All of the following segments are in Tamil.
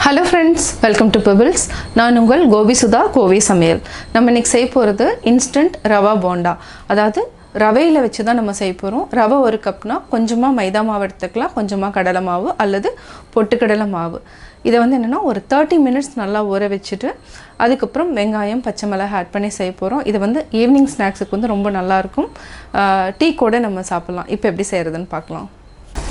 Hello friends, welcome to Pebbles. நான் உங்கள் கோபி சுதா கோவை சமையல். நம்ம இன்னைக்கு செய்ய போகிறது இன்ஸ்டன்ட் ரவா போண்டா. அதாவது ரவையில் வச்சு தான் நம்ம செய்ய போகிறோம். ரவை ஒரு கப்னா கொஞ்சமாக மைதா மாவு எடுத்துக்கலாம், கொஞ்சமாக கடலை மாவு அல்லது பொட்டுக்கடலை மாவு. இதை வந்து என்னென்னா ஒரு 30 minutes நல்லா ஊற வச்சுட்டு அதுக்கப்புறம் வெங்காயம் பச்சை மிளகாய் ஆட் பண்ணி செய்ய போகிறோம். இது வந்து ஈவினிங் ஸ்நாக்ஸுக்கு வந்து ரொம்ப நல்லாயிருக்கும். டீ கூட நம்ம சாப்பிட்லாம். இப்போ எப்படி செய்கிறதுன்னு பார்க்கலாம்.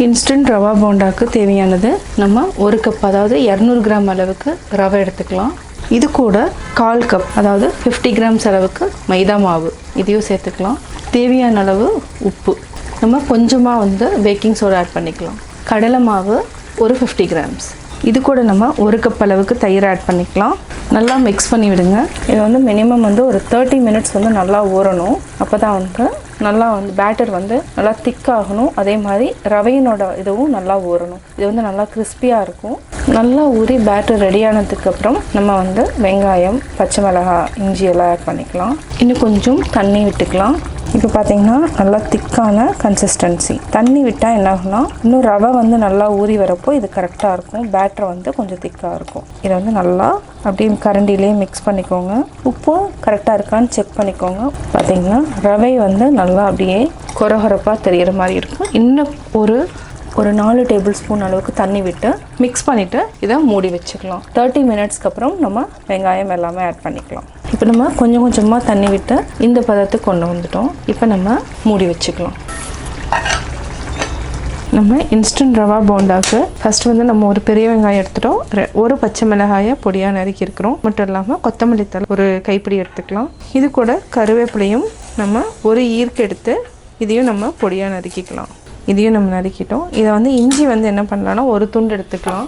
இன்ஸ்டன்ட் ரவா போண்டாக்கு தேவையானது நம்ம ஒரு கப் அதாவது 200 கிராம் அளவுக்கு ரவை எடுத்துக்கலாம். இது கூட 1/4 கப் அதாவது 50 கிராம்ஸ் அளவுக்கு மைதா மாவு இதையும் சேர்த்துக்கலாம். தேவையான அளவு உப்பு, நம்ம கொஞ்சமாக வந்து பேக்கிங் சோடா ஆட் பண்ணிக்கலாம். கடலை மாவு ஒரு 50 கிராம்ஸ். இது கூட நம்ம ஒரு கப் அளவுக்கு தயிர் ஆட் பண்ணிக்கலாம். நல்லா மிக்ஸ் பண்ணி விடுங்க. இது வந்து மினிமம் வந்து ஒரு 30 minutes வந்து நல்லா ஊறணும். அப்போ தான் வந்து நல்லா வந்து பேட்டர் வந்து நல்லா திக்காகணும். அதே மாதிரி ரவையினோட இதுவும் நல்லா ஊறணும். இது வந்து நல்லா கிறிஸ்பியாக இருக்கும். நல்லா ஊறி பேட்டர் ரெடியானதுக்கப்புறம் நம்ம வந்து வெங்காயம் பச்சை மிளகாய் இஞ்சி எல்லாம் ஆட் பண்ணிக்கலாம். இன்னும் கொஞ்சம் தண்ணி விட்டுக்கலாம். இப்போ பார்த்தீங்கன்னா நல்லா திக்கான கன்சிஸ்டன்சி. தண்ணி விட்டால் என்ன ஆகும்னா இன்னும் ரவை வந்து நல்லா ஊறி வரப்போ இது கரெக்டாக இருக்கும். பேட்டர் வந்து கொஞ்சம் திக்காக இருக்கும். இதை வந்து நல்லா அப்படியே கரண்டிலே மிக்ஸ் பண்ணிக்கோங்க. உப்பு கரெக்டாக இருக்கான்னு செக் பண்ணிக்கோங்க. பார்த்தீங்கன்னா ரவை வந்து நல்லா அப்படியே கொரகொரப்பாக தெரிகிற மாதிரி இருக்கும். இன்னும் ஒரு 4 டேபிள் ஸ்பூன் அளவுக்கு தண்ணி விட்டு மிக்ஸ் பண்ணிவிட்டு இதை மூடி வச்சுக்கலாம். 30 minutesக்கு அப்புறம் நம்ம வெங்காயம் எல்லாமே ஆட் பண்ணிக்கலாம். இப்போ நம்ம கொஞ்சம் கொஞ்சமாக தண்ணி விட்டு இந்த பதத்துக்கு கொண்டு வந்துட்டோம். இப்போ நம்ம மூடி வச்சுக்கலாம். நம்ம இன்ஸ்டன்ட் ரவா போண்டாவுக்கு ஃபஸ்ட்டு வந்து நம்ம ஒரு பெரிய வெங்காயம் எடுத்துட்டோம். ஒரு பச்சை மிளகாயை பொடியாக நறுக்கி இருக்கிறோம். மட்டும் இல்லாமல் கொத்தமல்லி தழை ஒரு கைப்பிடி எடுத்துக்கலாம். இது கூட கருவேப்பிலையும் நம்ம ஒரு ஈர்க்கு எடுத்து இதையும் நம்ம பொடியாக நறுக்கிக்கலாம். இதையும் நம்ம நறுக்கிட்டோம். இதை வந்து இஞ்சி வந்து என்ன பண்ணலான்னா ஒரு துண்டு எடுத்துக்கலாம்.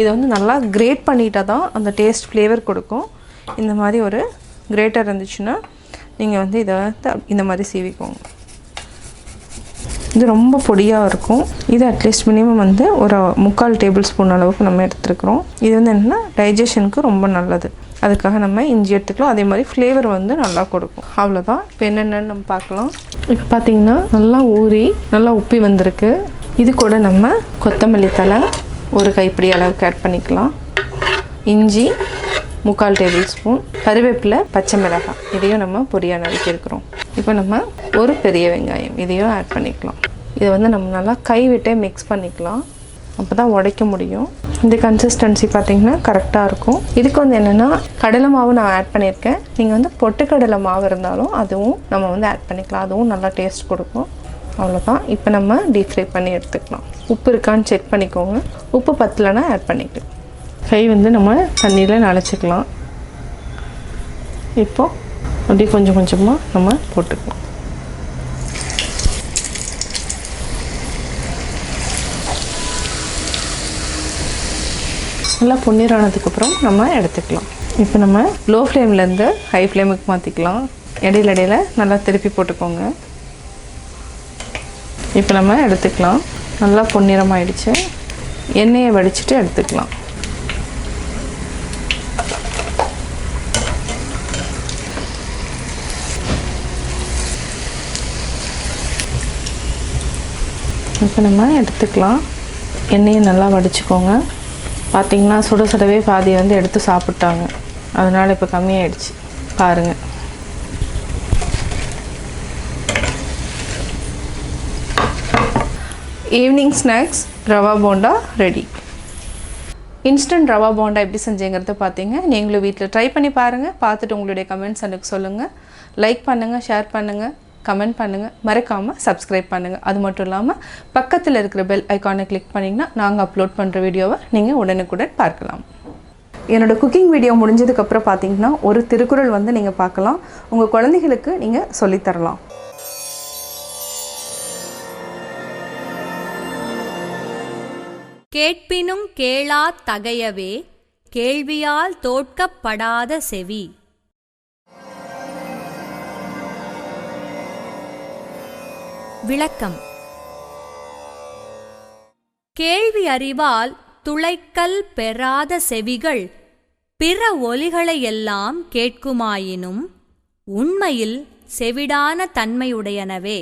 இதை வந்து நல்லா கிரேட் பண்ணிட்டால் தான் அந்த டேஸ்ட் ஃப்ளேவர் கொடுக்கும். இந்த மாதிரி ஒரு கிரேட்டர் இருந்துச்சுன்னா நீங்கள் வந்து இதை இந்த மாதிரி சீவிக்கோங்க. இது ரொம்ப பொடியாக இருக்கும். இது அட்லீஸ்ட் மினிமம் வந்து ஒரு 3/4 டேபிள் ஸ்பூன் அளவுக்கு நம்ம எடுத்துருக்குறோம். இது வந்து என்னென்னா டைஜஷனுக்கு ரொம்ப நல்லது. அதுக்காக நம்ம இஞ்சி எடுத்துக்கலாம். அதே மாதிரி ஃப்ளேவர் வந்து நல்லா கொடுக்கும். அவ்வளோதான். இப்போ என்னென்னு நம்ம பார்க்கலாம். இப்போ பார்த்திங்கன்னா நல்லா ஊறி நல்லா உப்பி வந்திருக்கு. இது கூட நம்ம கொத்தமல்லி தழை ஒரு கைப்பிடி அளவுக்கு ஆட் பண்ணிக்கலாம். இஞ்சி 3/4 டேபிள் ஸ்பூன், கருவேப்பிலை பச்சை மிளகாய் இதையும் நம்ம பொடியாக நறுக்கியிருக்கிறோம். இப்போ நம்ம ஒரு பெரிய வெங்காயம் இதையும் ஆட் பண்ணிக்கலாம். இதை வந்து நம்ம நல்லா கைவிட்டே மிக்ஸ் பண்ணிக்கலாம். அப்போ தான் உடைக்க முடியும். இந்த கன்சிஸ்டன்சி பார்த்திங்கன்னா கரெக்டாக இருக்கும். இதுக்கு வந்து என்னென்னா கடலை மாவு நான் ஆட் பண்ணியிருக்கேன். நீங்கள் வந்து பொட்டுக்கடலை மாவு இருந்தாலும் அதுவும் நம்ம வந்து ஆட் பண்ணிக்கலாம். அதுவும் நல்லா டேஸ்ட் கொடுக்கும். அவ்வளோதான். இப்போ நம்ம டீப் ஃப்ரை பண்ணி எடுத்துக்கலாம். உப்பு இருக்கான்னு செக் பண்ணிக்கோங்க. உப்பு பத்தலைன்னா ஆட் பண்ணிக்கலாம். கை வந்து நம்ம தண்ணியில் நனைச்சிக்கலாம். இப்போது அப்படியே கொஞ்சம் கொஞ்சமாக நம்ம போட்டுக்கலாம். நல்லா பொன்னிறானதுக்கப்புறம் நம்ம எடுத்துக்கலாம். இப்போ நம்ம லோ ஃப்ளேம்லேருந்து ஹை ஃப்ளேமுக்கு மாற்றிக்கலாம். இடையில நல்லா திருப்பி போட்டுக்கோங்க. இப்போ நம்ம எடுத்துக்கலாம். நல்லா பொன்னிறமாயிடுச்சு. எண்ணெயை வடிச்சிட்டு எடுத்துக்கலாம். இப்போ நம்ம எடுத்துக்கலாம். எண்ணெயை நல்லா வடிச்சுக்கோங்க. பார்த்திங்கன்னா சுட சுடவே பாதி வந்து எடுத்து சாப்பிட்டாங்க. அதனால் இப்போ கம்மியாயிடுச்சு பாருங்கள். Evening snacks rava bonda ready. Instant rava bonda எப்படி செஞ்சேங்கிறத பார்த்தீங்க. நீங்களும் வீட்டில் ட்ரை பண்ணி பாருங்கள். பார்த்துட்டு உங்களுடைய கமெண்ட்ஸ் எனக்கு சொல்லுங்கள். லைக் பண்ணுங்கள், ஷேர் பண்ணுங்கள், கமெண்ட் பண்ணுங்கள், மறக்காமல் சப்ஸ்கிரைப் பண்ணுங்கள். அது மட்டும் இல்லாமல் பக்கத்தில் இருக்கிற பெல் ஐக்கானை கிளிக் பண்ணிங்கன்னா நாங்கள் அப்லோட் பண்ணுற வீடியோவை நீங்கள் உடனுக்குடன் பார்க்கலாம். என்னோடய குக்கிங் வீடியோ முடிஞ்சதுக்கப்புறம் பார்த்தீங்கன்னா ஒரு திருக்குறள் வந்து நீங்கள் பார்க்கலாம். உங்கள் குழந்தைகளுக்கு நீங்கள் சொல்லித்தரலாம். கேட்பினும் கேளா தகையவே கேள்வியால் தோற்கப்படாத செவி. விளக்கம். கேள்வி அறிவால் துளைக்கல் பெறாத செவிகள் பிற ஒலிகளையெல்லாம் கேட்குமாயினும் உண்மையில் செவிடான தன்மையுடையனவே.